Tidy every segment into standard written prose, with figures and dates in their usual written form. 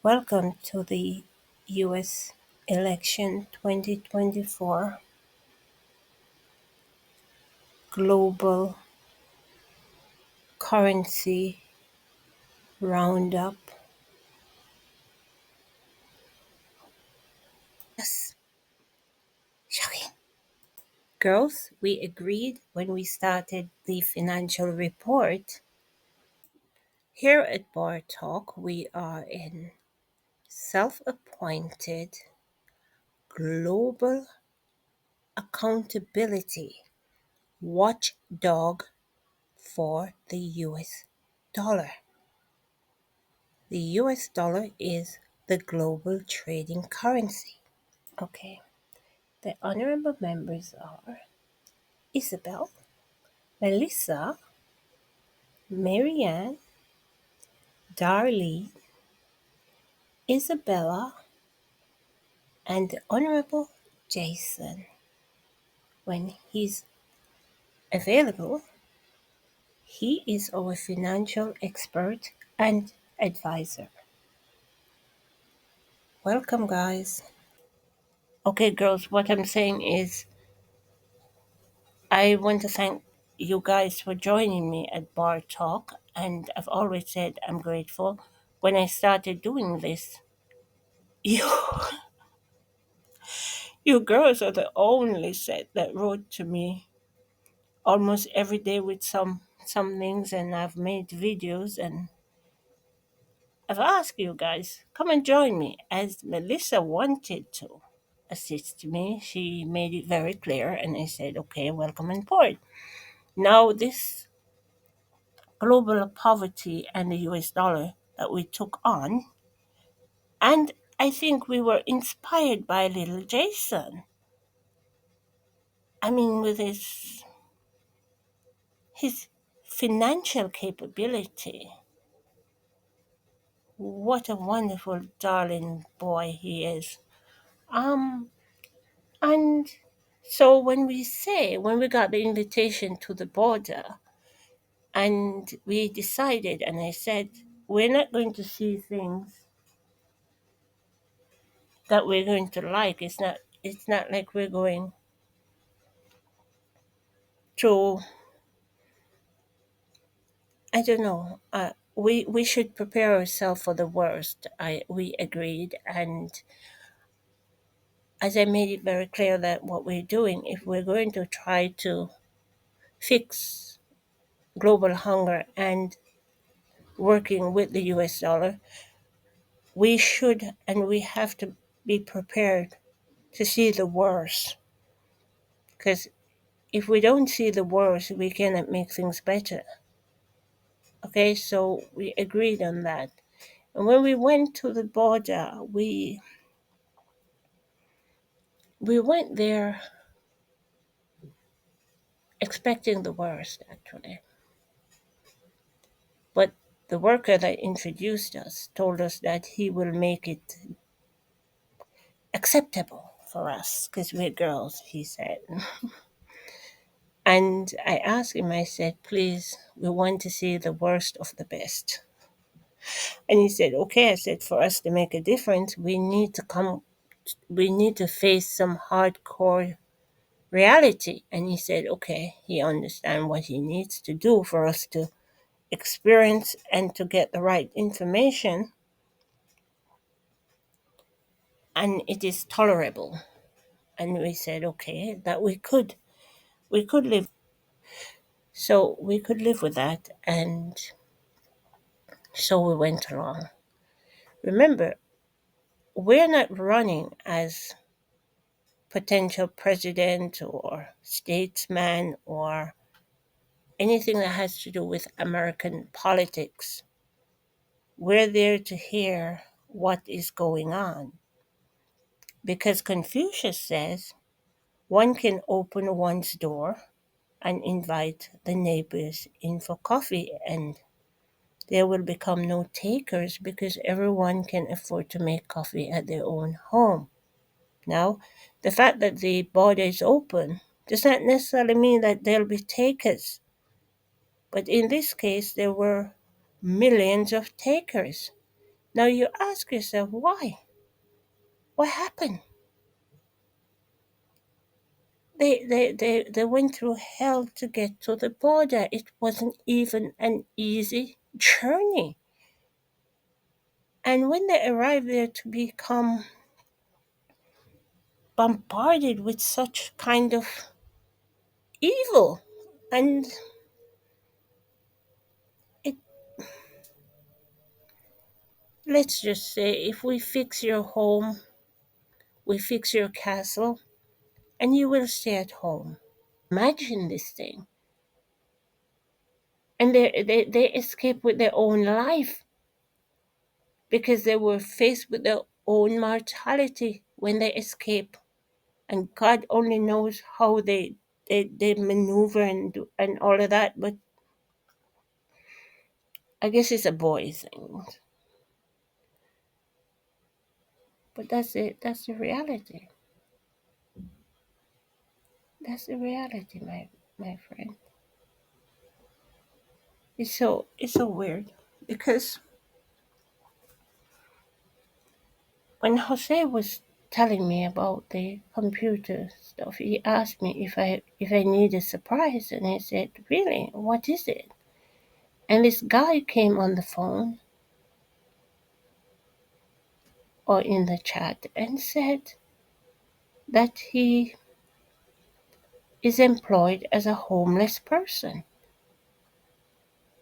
Welcome to the US election 2024 global currency roundup. Yes, shocking. Girls, we agreed when we started the financial report. Here at Bar Talk, we are in self appointed global accountability watchdog for the US dollar. The US dollar is the global trading currency. Okay, the honorable members are Isabel, Melissa, Marianne, Darlene, Isabella, and the Honorable Jason. When he's available, he is our financial expert and advisor. Welcome, guys. Okay, girls, what I'm saying is I want to thank you guys for joining me at Bar Talk, and I've always said I'm grateful. When I started doing this, you you girls are the only set that wrote to me almost every day with some things, and I've made videos, and I've asked you guys come and join me as Melissa wanted to assist me. She made it very clear, and I said, okay, welcome on board. Now this global poverty and the US dollar that we took on. And I think we were inspired by little Jason. I mean, with his financial capability. What a wonderful, darling boy he is. Um, and so when we got the invitation to the border, and we decided, and I said, we're not going to see things that we're going to like. It's not like we're going to, I don't know. We should prepare ourselves for the worst. We agreed, and as I made it very clear that what we're doing, if we're going to try to fix global hunger and working with the U.S. dollar, we should and we have to be prepared to see the worst. Because if we don't see the worst, we cannot make things better. Okay, so we agreed on that. And when we went to the border, we went there expecting the worst, actually. But the worker that introduced us told us that he will make it acceptable for us because we're girls, he said. And I asked him, I said, please, we want to see the worst of the best. And he said, okay. I said, for us to make a difference, we need to face some hardcore reality. And he said, okay, he understands what he needs to do for us to experience and to get the right information, and it is tolerable. And we said, okay, that we could live, so we could live with that. And so we went along. Remember, we're not running as potential president or statesman or anything that has to do with American politics. We're there to hear what is going on, because Confucius says one can open one's door and invite the neighbors in for coffee, and there will become no takers because everyone can afford to make coffee at their own home. Now, the fact that the border is open does not necessarily mean that there'll be takers, but in this case, there were millions of takers Now you ask yourself, why? What happened? They went through hell to get to the border. It wasn't even an easy journey. And when they arrived there to become bombarded with such kind of evil, and it, let's just say, if we fix your home, we fix your castle, and you will stay at home. Imagine this thing. And they escape with their own life because they were faced with their own mortality when they escape. And God only knows how they maneuver and all of that. But I guess it's a boy thing. But that's it. That's the reality. That's the reality, my friend. It's so weird because when Jose was telling me about the computer stuff, he asked me if I need a surprise, and I said, "Really? What is it?" And this guy came on the phone or in the chat and said that he is employed as a homeless person.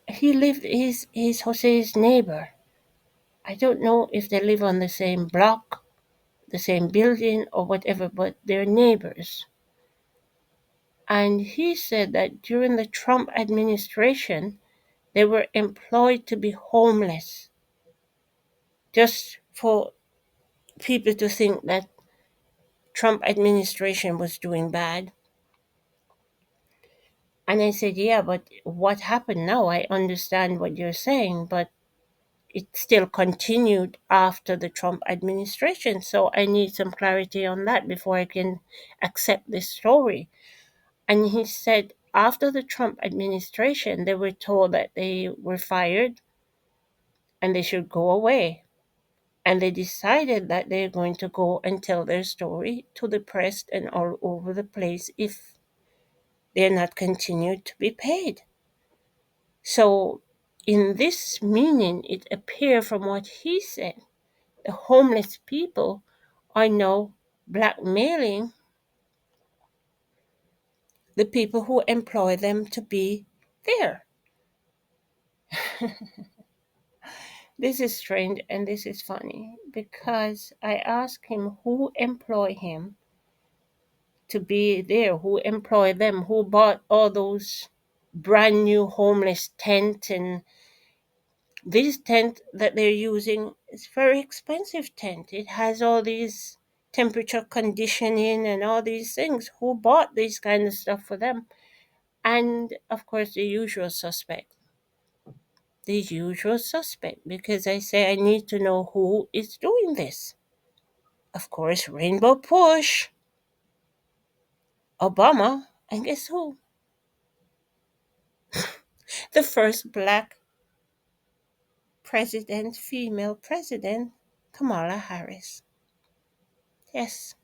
He lived he's Jose's neighbor. I don't know if they live on the same block, the same building or whatever, but they're neighbors. And he said that during the Trump administration, they were employed to be homeless just for people to think that Trump administration was doing bad. And I said, yeah, but what happened now? I understand what you're saying, but it still continued after the Trump administration. So I need some clarity on that before I can accept this story. And he said after the Trump administration, they were told that they were fired and they should go away. And they decided that they're going to go and tell their story to the press and all over the place if they're not continued to be paid. So, in this meaning, it appeared from what he said, the homeless people are now blackmailing the people who employ them to be there. This is strange and this is funny because I asked him who employ him to be there, who employ them, who bought all those brand new homeless tent, and this tent that they're using is very expensive tent. It has all these temperature conditioning and all these things. Who bought this kind of stuff for them? And of course the usual suspect. The usual suspect, because I say I need to know who is doing this. Of course, Rainbow Push, Obama, and guess who? The first black president, female president, Kamala Harris. Yes.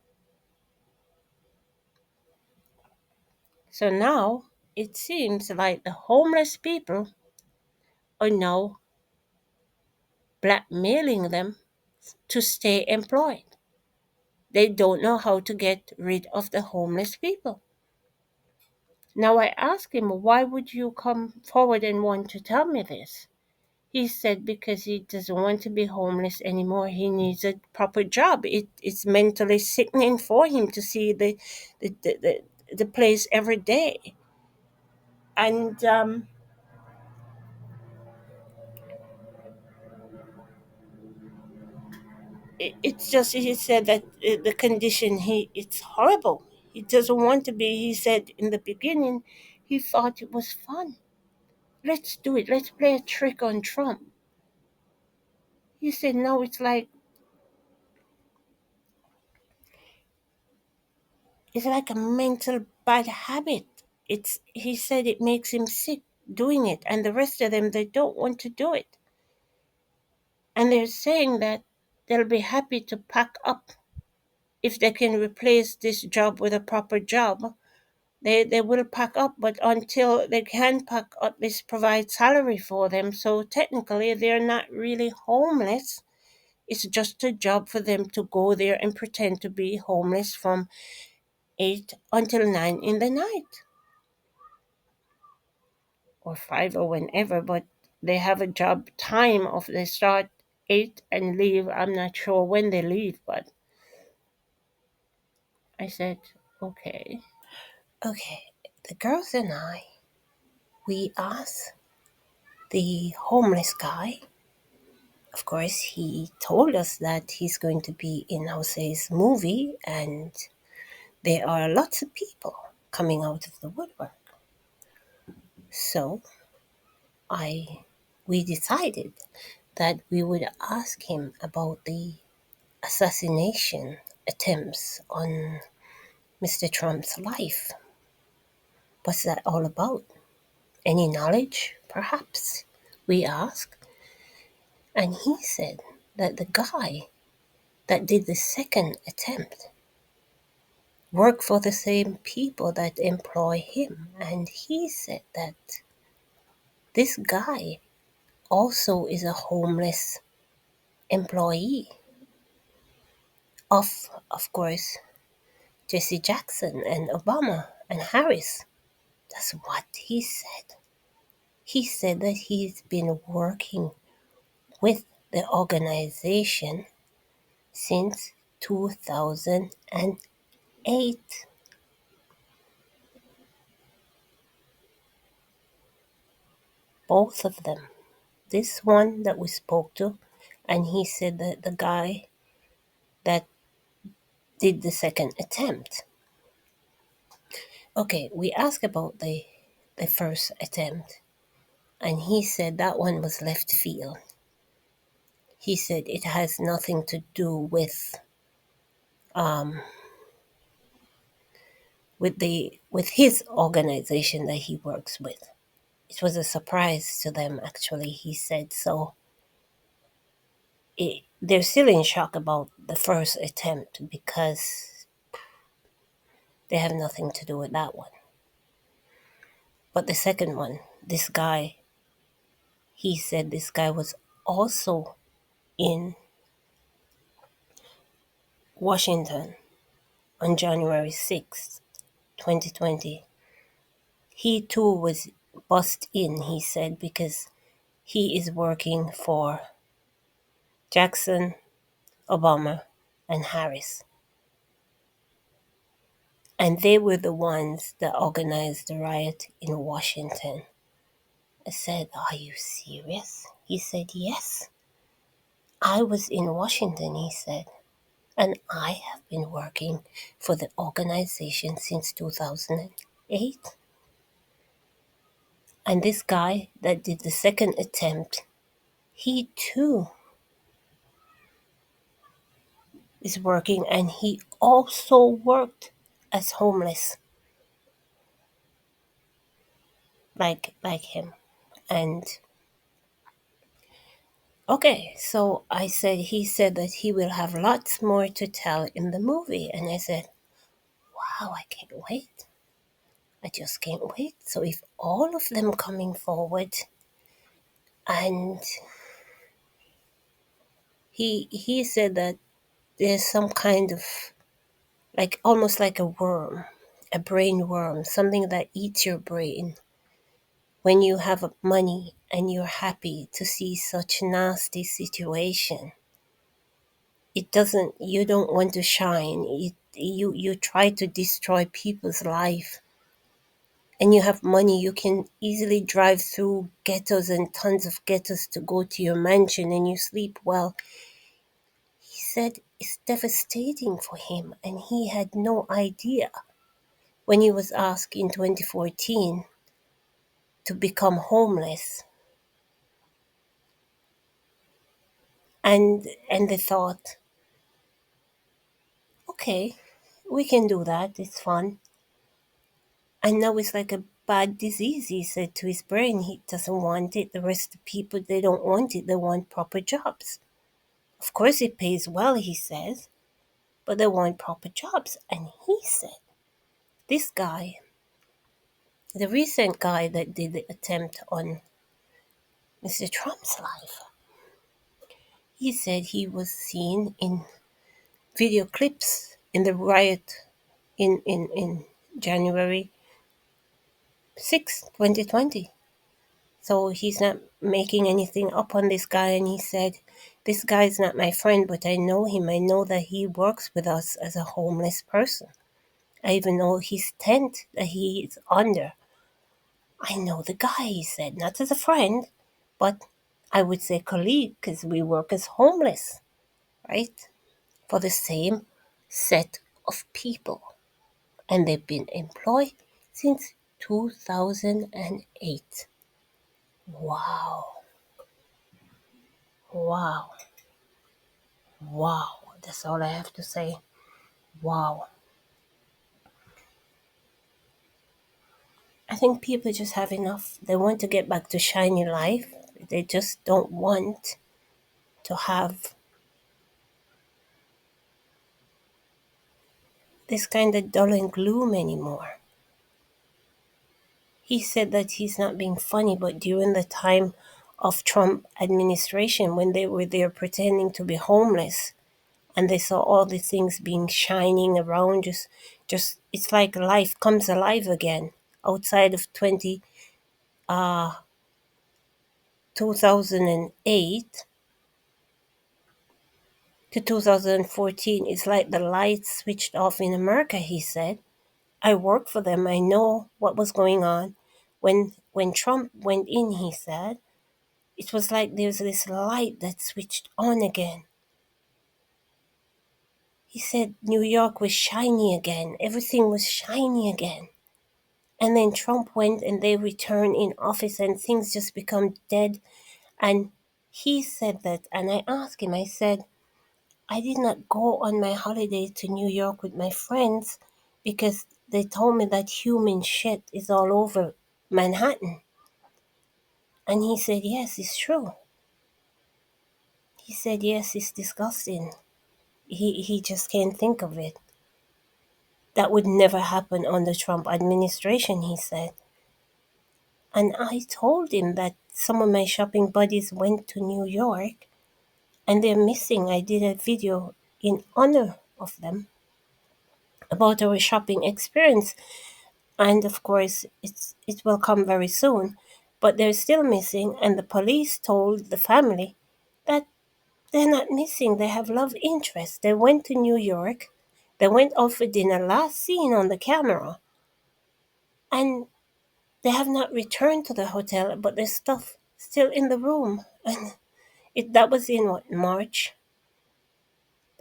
So now it seems like the homeless people are now blackmailing them to stay employed. They don't know how to get rid of the homeless people. Now I asked him, why would you come forward and want to tell me this? He said because he doesn't want to be homeless anymore. He needs a proper job. It's mentally sickening for him to see the place every day. And it's just, he said that the condition, it's horrible. He doesn't want to be. He said in the beginning he thought it was fun. Let's do it. Let's play a trick on Trump. He said no, it's like a mental bad habit. He said it makes him sick doing it, and the rest of them, they don't want to do it. And they're saying that they'll be happy to pack up if they can replace this job with a proper job. They will pack up, but until they can pack up, this provides salary for them. So technically, they're not really homeless. It's just a job for them to go there and pretend to be homeless from 8 until 9 in the night or 5 or whenever, but they have a job time of they start 8 and leave. I'm not sure when they leave, but I said, okay. Okay, the girls and I, we asked the homeless guy. Of course, he told us that he's going to be in Jose's movie, and there are lots of people coming out of the woodwork. So I we decided that we would ask him about the assassination attempts on Mr. Trump's life. What's that all about? Any knowledge, perhaps? We asked. And he said that the guy that did the second attempt worked for the same people that employ him. And he said that this guy also is a homeless employee of course, Jesse Jackson and Obama and Harris. That's what he said. He said that he's been working with the organization since 2008. Both of them. This one that we spoke to, and he said that the guy that did the second attempt. Okay, we asked about the first attempt, and he said that one was left field. He said it has nothing to do um, with his organization that he works with. It was a surprise to them, actually. He said so. They're still in shock about the first attempt because they have nothing to do with that one. But the second one, this guy, he said this guy was also in Washington on January 6th, 2020. He too was bussed in, he said, because he is working for Jackson, Obama, and Harris. And they were the ones that organized the riot in Washington. I said, "Are you serious?" He said, "Yes. I was in Washington," he said, "and I have been working for the organization since 2008. And this guy that did the second attempt, he too is working, and he also worked as homeless like him." And okay, so I said, he said that he will have lots more to tell in the movie. And I said, wow, I can't wait. I just can't wait. So if all of them coming forward, and he said that there's some kind of like almost like a worm, a brain worm, something that eats your brain when you have money and you're happy to see such nasty situation. It doesn't, you don't want to shine. You try to destroy people's life, and you have money, you can easily drive through ghettos and tons of ghettos to go to your mansion and you sleep well. He said it's devastating for him, and he had no idea when he was asked in 2014 to become homeless. And they thought, okay, we can do that, it's fun. And now it's like a bad disease, he said to his brain. He doesn't want it. The rest of the people, they don't want it. They want proper jobs. Of course, it pays well, he says, but they want proper jobs. And he said, this guy, the recent guy that did the attempt on Mr. Trump's life, he said he was seen in video clips in the riot in January 6th, 2020. So he's not making anything up on this guy. And he said, this guy is not my friend, but I know him. I know that he works with us as a homeless person. I even know his tent that he is under. I know the guy, he said, not as a friend, but I would say colleague, because we work as homeless, right? For the same set of people. And they've been employed since 2008. Wow. Wow. Wow. That's all I have to say. Wow. I think people just have enough. They want to get back to shiny life. They just don't want to have this kind of dull and gloom anymore. He said that he's not being funny, but during the time of Trump administration, when they were there pretending to be homeless, and they saw all the things being shining around, just it's like life comes alive again. Outside of 2008 to 2014, it's like the lights switched off in America, he said. I worked for them. I know what was going on. When Trump went in, he said, it was like there's this light that switched on again. He said New York was shiny again. Everything was shiny again. And then Trump went and they returned in office and things just become dead. And he said that, and I asked him, I said, I did not go on my holiday to New York with my friends because they told me that human shit is all over Manhattan. And he said, yes, it's true. He said, yes, it's disgusting. He just can't think of it. That would never happen on the Trump administration, he said. And I told him that some of my shopping buddies went to New York and they're missing. I did a video in honor of them about our shopping experience. And of course, it will come very soon. But they're still missing, and the police told the family that they're not missing. They have love interest. They went to New York. They went out for dinner, last seen on the camera. And they have not returned to the hotel, but their stuff still in the room. And that was in what, March?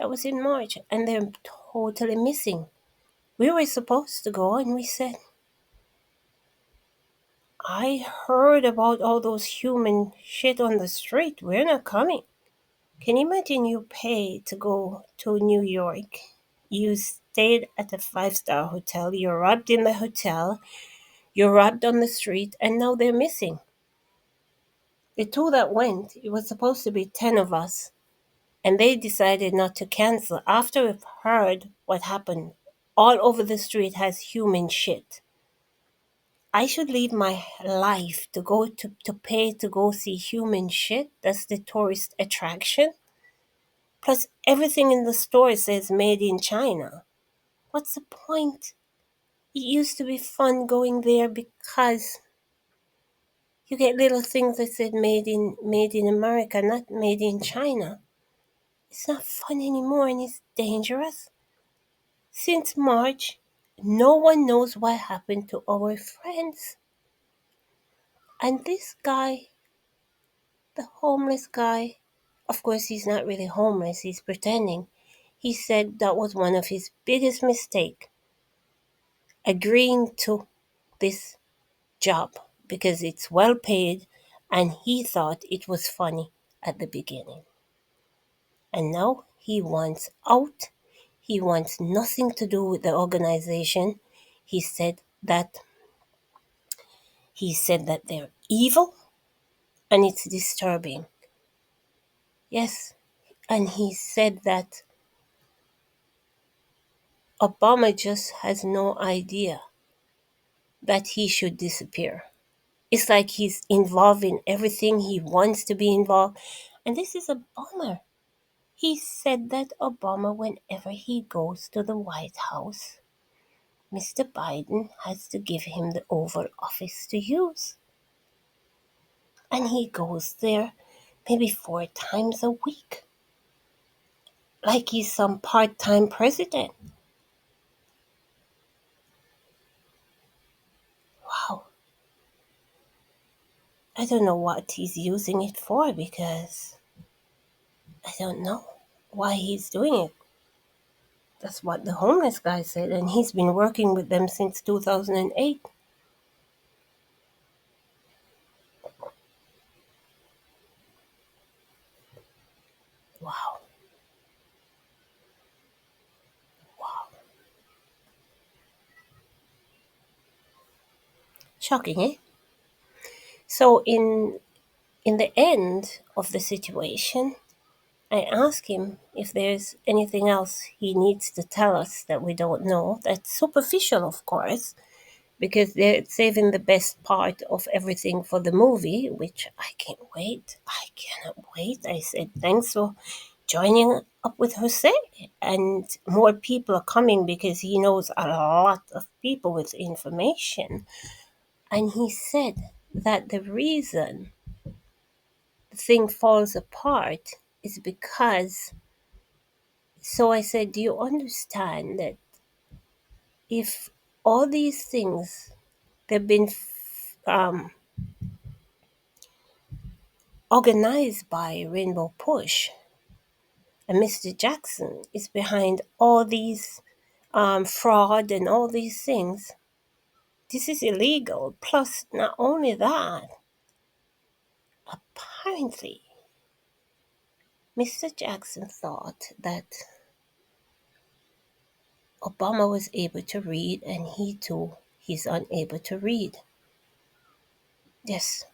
That was in March, and they're totally missing. We were supposed to go, and we said, I heard about all those human shit on the street. We're not coming. Can you imagine you pay to go to New York? You stayed at a five-star hotel. You're robbed in the hotel. You're robbed on the street, and now they're missing. The two that went, it was supposed to be 10 of us, and they decided not to cancel after we've heard what happened. All over the street has human shit. I should leave my life to go to pay to go see human shit. That's the tourist attraction. Plus, everything in the store says made in China. What's the point? It used to be fun going there because you get little things that said made in America, not made in China. It's not fun anymore and it's dangerous. Since March, no one knows what happened to our friends. And this guy, the homeless guy, of course, he's not really homeless, he's pretending. He said that was one of his biggest mistakes, agreeing to this job because it's well paid and he thought it was funny at the beginning. And now he wants out. He wants nothing to do with the organization. He said that they're evil and it's disturbing. Yes, And he said that Obama just has no idea that he should disappear. It's like he's involved in everything. He wants to be involved. And this is Obama. He said that Obama, whenever he goes to the White House, Mr. Biden has to give him the Oval Office to use. And he goes there maybe 4 times a week, like he's some part time president. Wow. I don't know what he's using it for because I don't know why he's doing it. That's what the homeless guy said, and he's been working with them since 2008. Wow. Wow. Shocking, eh? So in the end of the situation, I asked him if there's anything else he needs to tell us that we don't know. That's superficial, of course, because they're saving the best part of everything for the movie, which I can't wait. I cannot wait. I said, thanks for joining up with Jose. And more people are coming because he knows a lot of people with information. And he said that the reason the thing falls apart is because. So I said, do you understand that if all these things, they've been um, organized by Rainbow Push, and Mr. Jackson is behind all these fraud and all these things. This is illegal. Plus, not only that, apparently, Mr. Jackson thought that Obama was able to read, and he too, he's unable to read. Yes,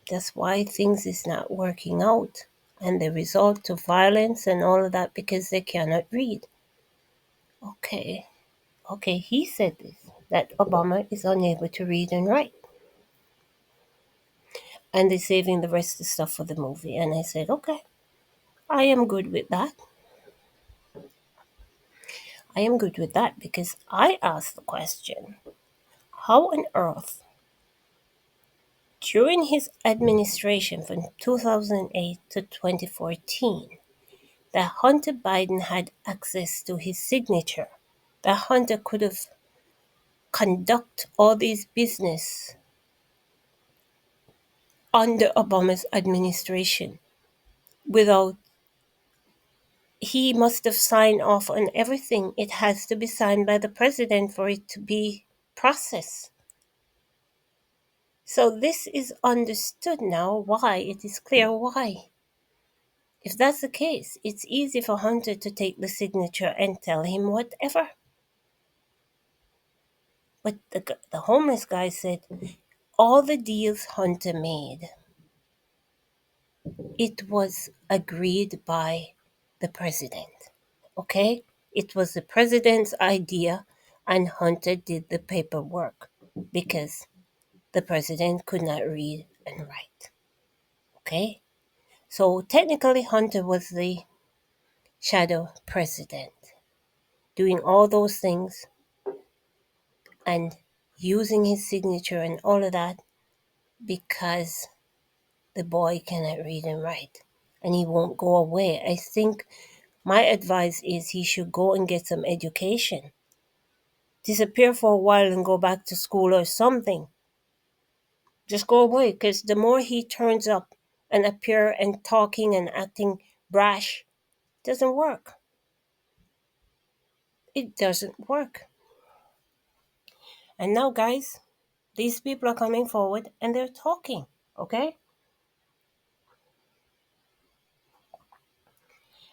that's why things is not working out, and the result to violence and all of that because they cannot read. Okay, okay, he said this that Obama is unable to read and write, and they're saving the rest of the stuff for the movie. And I said, okay, I am good with that. I am good with that because I asked the question: how on earth, during his administration from 2008 to 2014, that Hunter Biden had access to his signature? That Hunter could have conduct all these business under Obama's administration without he must have signed off on everything. It has to be signed by the president for it to be processed. So this is understood now why it is clear why. If that's the case, it's easy for Hunter to take the signature and tell him whatever. But the homeless guy said all the deals Hunter made, it was agreed by the president. Okay? It was the president's idea, and Hunter did the paperwork because the president could not read and write. Okay? So technically, Hunter was the shadow president, doing all those things and using his signature and all of that because the boy cannot read and write and he won't go away. I think my advice is he should go and get some education. Disappear for a while and go back to school or something. Just go away because the more he turns up and appear and talking and acting brash, doesn't work. It doesn't work. And now, guys, these people are coming forward and they're talking, okay?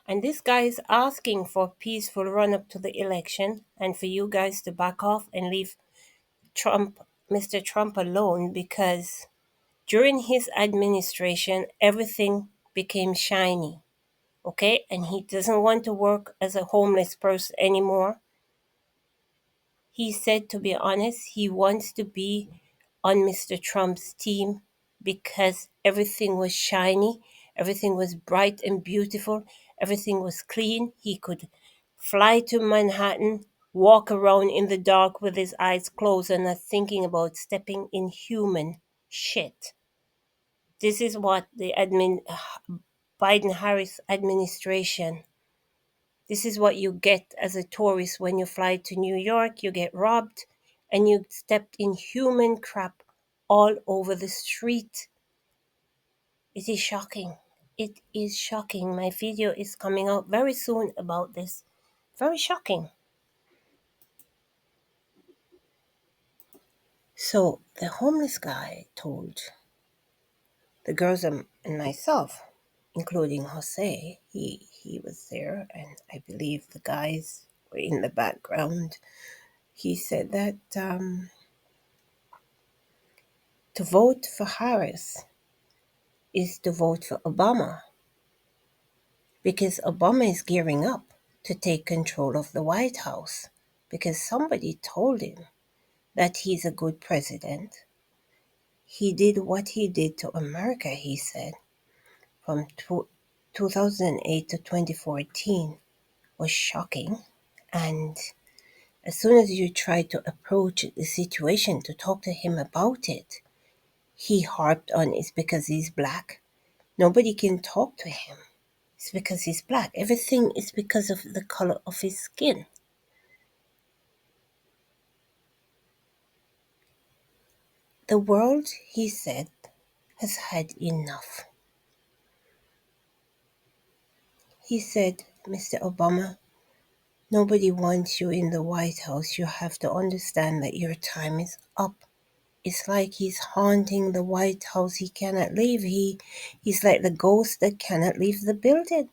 And this guy is asking for a peaceful run up to the election and for you guys to back off and leave Trump, Mr. Trump alone because during his administration, everything became shiny. okay? And he doesn't want to work as a homeless person anymore. He said, to be honest, he wants to be on Mr. Trump's team because everything was shiny, everything was bright and beautiful, everything was clean. He could fly to Manhattan, walk around in the dark with his eyes closed and not thinking about stepping in human shit. This is what the Biden Harris administration, this is what you get as a tourist when you fly to New York. You get robbed and you stepped in human crap all over the street. It is shocking. It is shocking. My video is coming out very soon about this. Very shocking. So the homeless guy told the girls and myself, including Jose, he was there, and I believe the guys were in the background. He said that to vote for Harris is to vote for Obama because Obama is gearing up to take control of the White House because somebody told him that he's a good president. He did what he did to America, he said, from 2008 to 2014 was shocking. And as soon as you try to approach the situation to talk to him about it, he harped on it's because he's black. Nobody can talk to him. It's because he's black. Everything is because of the color of his skin. The world, he said, has had enough. He said, Mr. Obama, nobody wants you in the White House. You have to understand that your time is up. It's like he's haunting the White House. He cannot leave. He's like the ghost that cannot leave the building.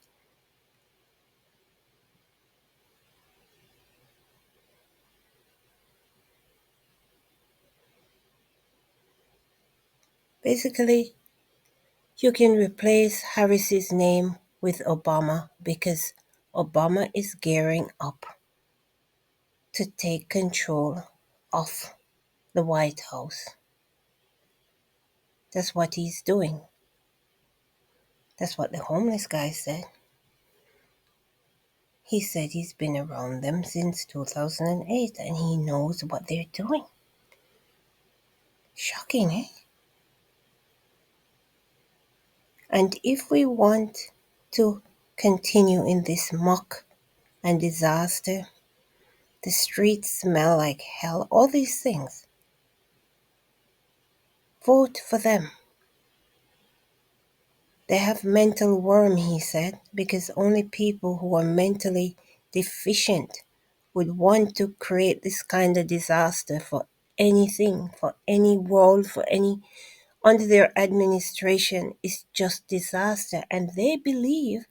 Basically, you can replace Harris's name with Obama because Obama is gearing up to take control of the White House. That's what he's doing. That's what the homeless guy said. He said he's been around them since 2008 and he knows what they're doing. Shocking, eh? And if we want to continue in this muck and disaster, the streets smell like hell, all these things, vote for them. They have mental worm, he said, because only people who are mentally deficient would want to create this kind of disaster for anything, for any world, for any, under their administration is just disaster. And they believe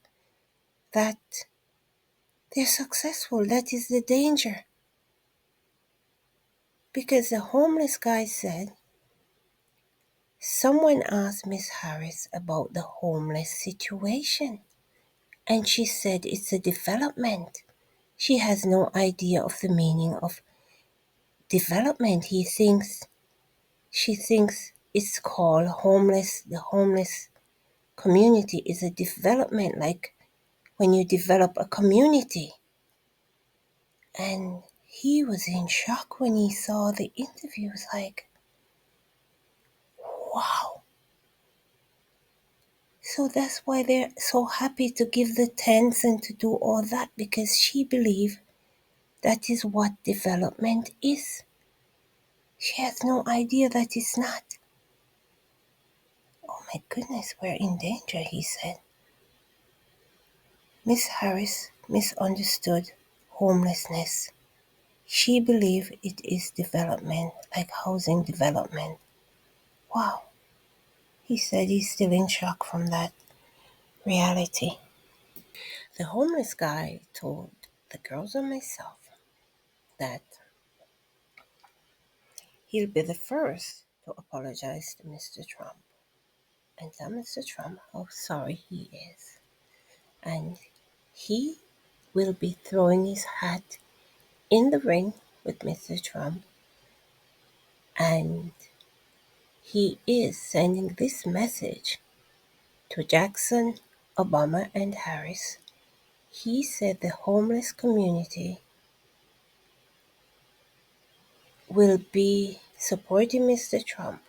that they're successful. That is the danger. Because the homeless guy said, someone asked Miss Harris about the homeless situation. And she said it's a development. She has no idea of the meaning of development. She thinks it's called homeless. The homeless community is a development, like when you develop a community. And he was in shock when he saw the interviews, like, wow. So that's why they're so happy to give the tents and to do all that, because she believes that is what development is. She has no idea that it's not. Oh my goodness, we're in danger, he said. Miss Harris misunderstood homelessness. She believed it is development, like housing development. Wow. He said he's still in shock from that reality. The homeless guy told the girls and myself that he'll be the first to apologize to Mr. Trump and tell Mr. Trump how sorry he is. and he will be throwing his hat in the ring with Mr. Trump, and he is sending this message to Jackson, Obama, and Harris. He said the homeless community will be supporting Mr. Trump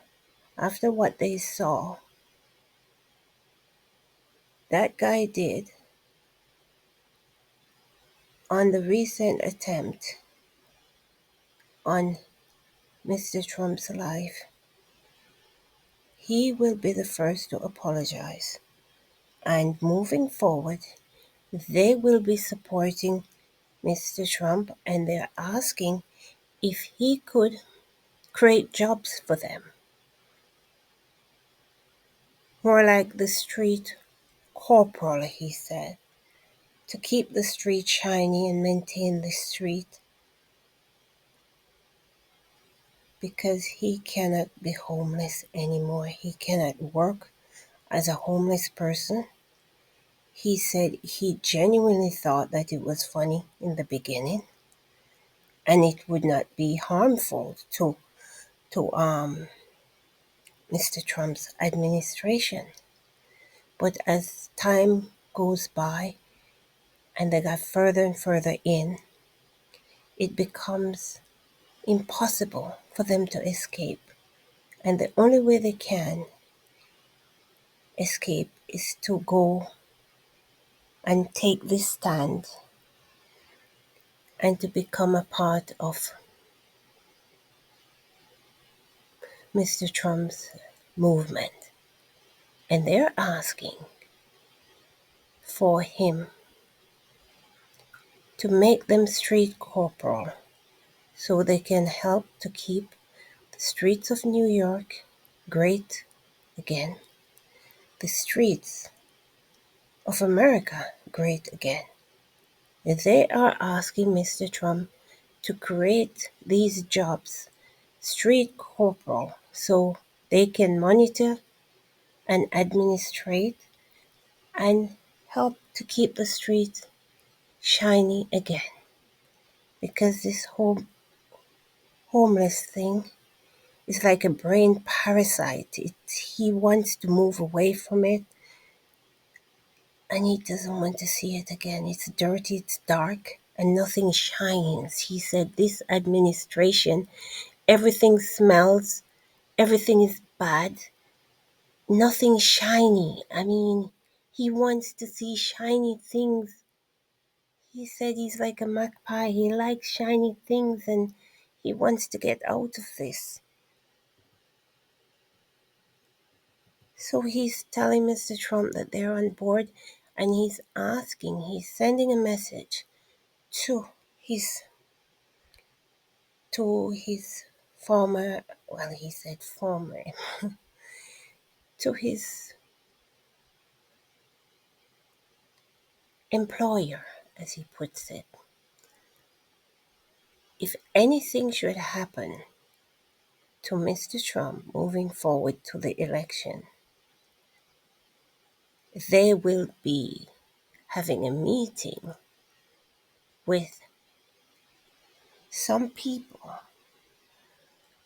after what they saw that guy did on the recent attempt on Mr. Trump's life. He will be the first to apologize. And moving forward, they will be supporting Mr. Trump, and they're asking if he could create jobs for them. More like the street corporal, he said, to keep the street shiny and maintain the street, because he cannot be homeless anymore. He cannot work as a homeless person. He said he genuinely thought that it was funny in the beginning and it would not be harmful to Mr. Trump's administration. But as time goes by and they got further and further in, it becomes impossible for them to escape. And the only way they can escape is to go and take this stand and to become a part of Mr. Trump's movement. And they're asking for him to make them street corporal so they can help to keep the streets of New York great again, the streets of America great again. They are asking Mr. Trump to create these jobs, street corporal, so they can monitor and administrate and help to keep the streets shiny again. Because this whole homeless thing is like a brain parasite. He wants to move away from it and he doesn't want to see it again. It's dirty, it's dark, and nothing shines. He said this administration, everything smells, everything is bad, nothing shiny. I mean, he wants to see shiny things. He said he's like a magpie. He likes shiny things and he wants to get out of this. So he's telling Mr. Trump that they're on board and he's sending a message to his former, well, he said former, to his employer, as he puts it. If anything should happen to Mr. Trump moving forward to the election, they will be having a meeting with some people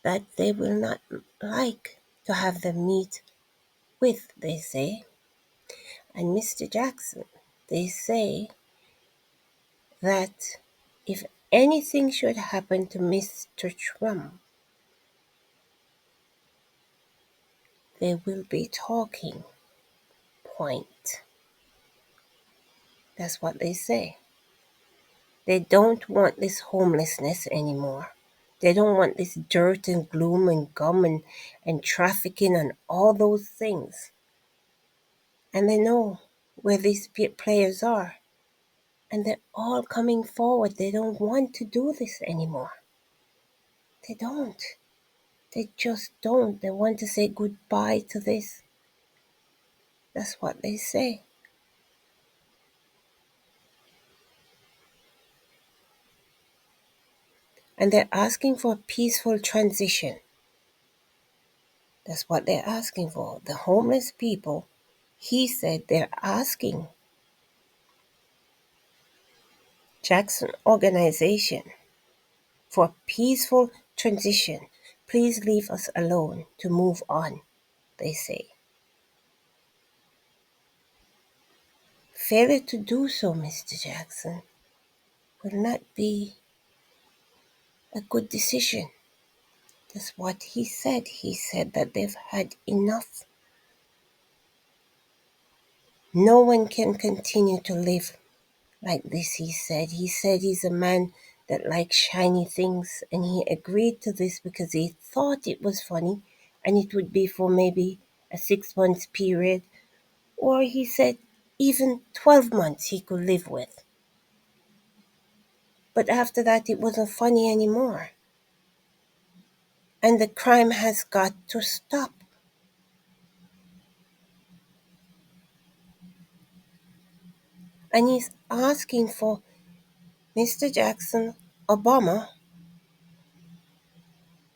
that they will not like to have them meet with, they say. And Mr. Jackson, they say that if anything should happen to Mr. Trump, they will be talking point. That's what they say. They don't want this homelessness anymore. They don't want this dirt and gloom and gum and trafficking and all those things. And they know where these players are. And they're all coming forward. They don't want to do this anymore. They don't. They just don't. They want to say goodbye to this. That's what they say. And they're asking for a peaceful transition. That's what they're asking for. The homeless people, he said they're asking Jackson Organization for a peaceful transition. Please leave us alone to move on, they say. Failure to do so, Mr. Jackson, will not be a good decision. That's what he said. He said that they've had enough. No one can continue to live like this, he said. He said he's a man that likes shiny things, and he agreed to this because he thought it was funny and it would be for maybe a 6 month period, or he said even 12 months he could live with. But after that, it wasn't funny anymore. And the crime has got to stop. And he's asking for Mr. Jackson Obama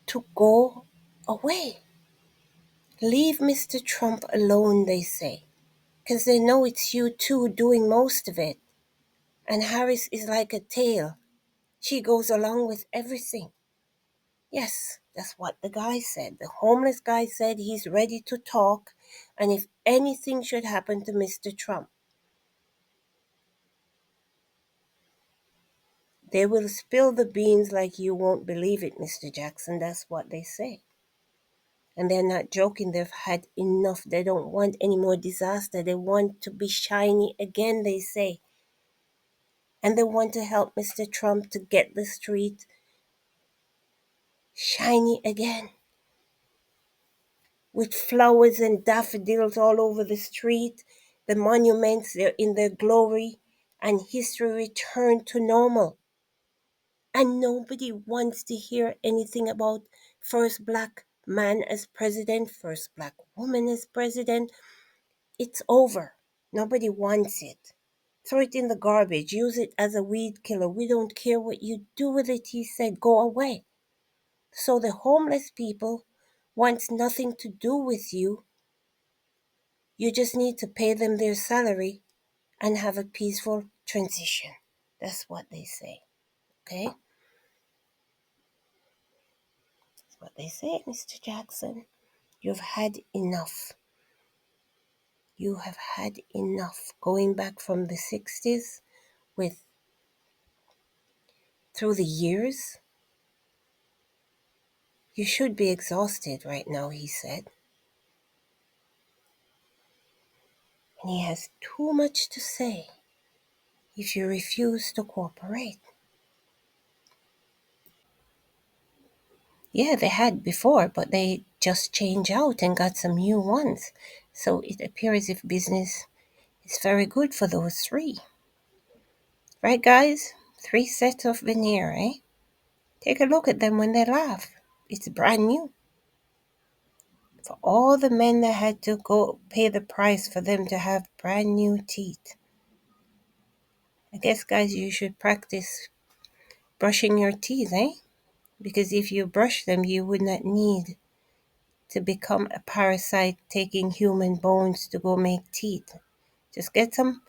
to go away. Leave Mr. Trump alone, they say, because they know it's you two doing most of it. And Harris is like a tail. She goes along with everything. Yes, that's what the guy said. The homeless guy said he's ready to talk, and if anything should happen to Mr. Trump, they will spill the beans like you won't believe it, Mr. Jackson. That's what they say. And they're not joking. They've had enough. They don't want any more disaster. They want to be shiny again, they say. And they want to help Mr. Trump to get the street shiny again. With flowers and daffodils all over the street. The monuments, they're in their glory. And history returned to normal. And nobody wants to hear anything about first black man as president, first black woman as president. It's over. Nobody wants it. Throw it in the garbage. Use it as a weed killer. We don't care what you do with it, he said. Go away. So the homeless people wants nothing to do with you. You just need to pay them their salary and have a peaceful transition. That's what they say. Okay? That's what they say, Mr. Jackson. You've had enough. You have had enough. Going back from the 60s with through the years, you should be exhausted right now, he said. And he has too much to say if you refuse to cooperate. Yeah, they had before, but they just changed out and got some new ones. So it appears if business is very good for those three. Right, guys? 3 sets of veneer, eh? Take a look at them when they laugh. It's brand new. For all the men that had to go pay the price for them to have brand new teeth. I guess, guys, you should practice brushing your teeth, eh? Because if you brush them, you would not need to become a parasite taking human bones to go make teeth. Just get some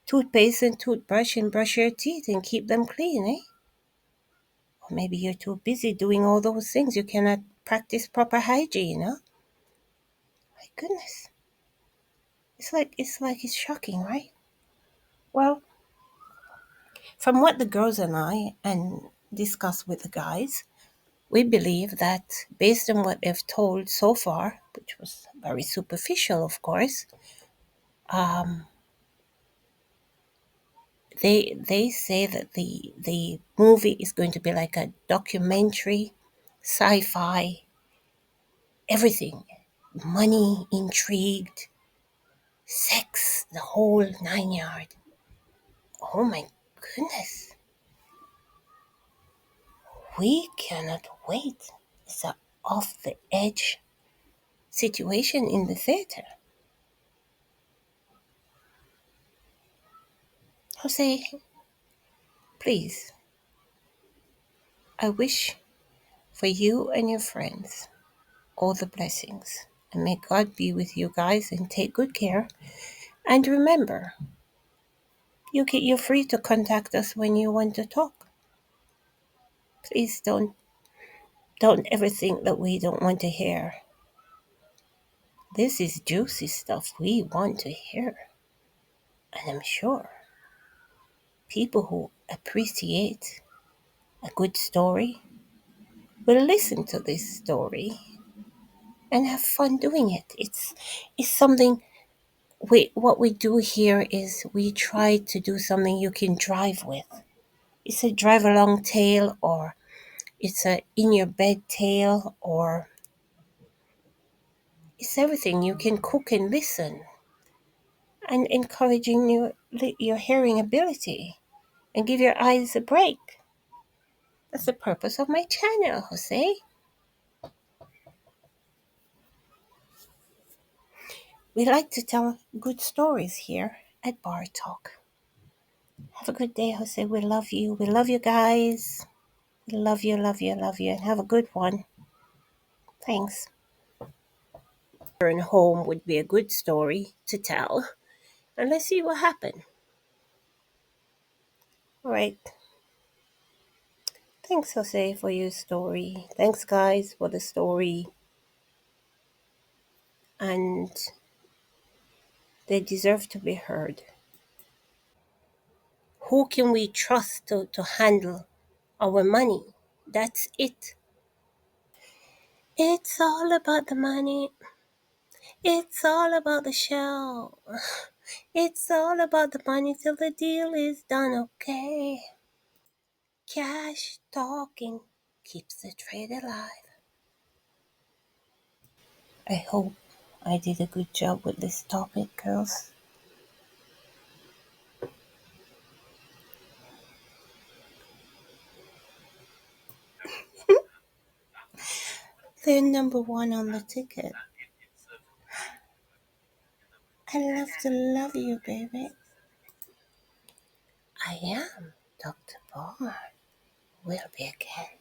toothpaste and toothbrush and brush your teeth and keep them clean, eh? Or maybe you're too busy doing all those things. You cannot practice proper hygiene, huh? My goodness. It's shocking, right? Well, from what the girls and I and discuss with the guys, we believe that based on what they've told so far, which was very superficial, of course, they say that the movie is going to be like a documentary, sci-fi, everything, money, intrigued, sex, the whole 9 yard. Oh my goodness, we cannot wait. It's a off the edge situation in the theater. Jose, please, I wish for you and your friends all the blessings. And may God be with you guys and take good care. And remember, You're free to contact us when you want to talk. Please don't ever think that we don't want to hear. This is juicy stuff we want to hear. And I'm sure people who appreciate a good story will listen to this story and have fun doing it. It's something what we do here is we try to do something you can drive with. It's a drive along tale, or it's a in your bed tale, or it's everything. You can cook and listen, and encouraging your hearing ability, and give your eyes a break. That's the purpose of my channel, Jose. We like to tell good stories here at Bar Talk. Have a good day, Jose. We love you. We love you guys. We love you, love you, love you, and have a good one. Thanks. Return home would be a good story to tell. And let's see what happened. All right. Thanks, Jose, for your story. Thanks, guys, for the story. And they deserve to be heard. Who can we trust to handle our money? That's it. It's all about the money. It's all about the show. It's all about the money till the deal is done, okay? Cash talking keeps the trade alive. I hope I did a good job with this topic, girls. They're number one on the ticket. I love to love you, baby. I am Dr. Palmer. We'll be again.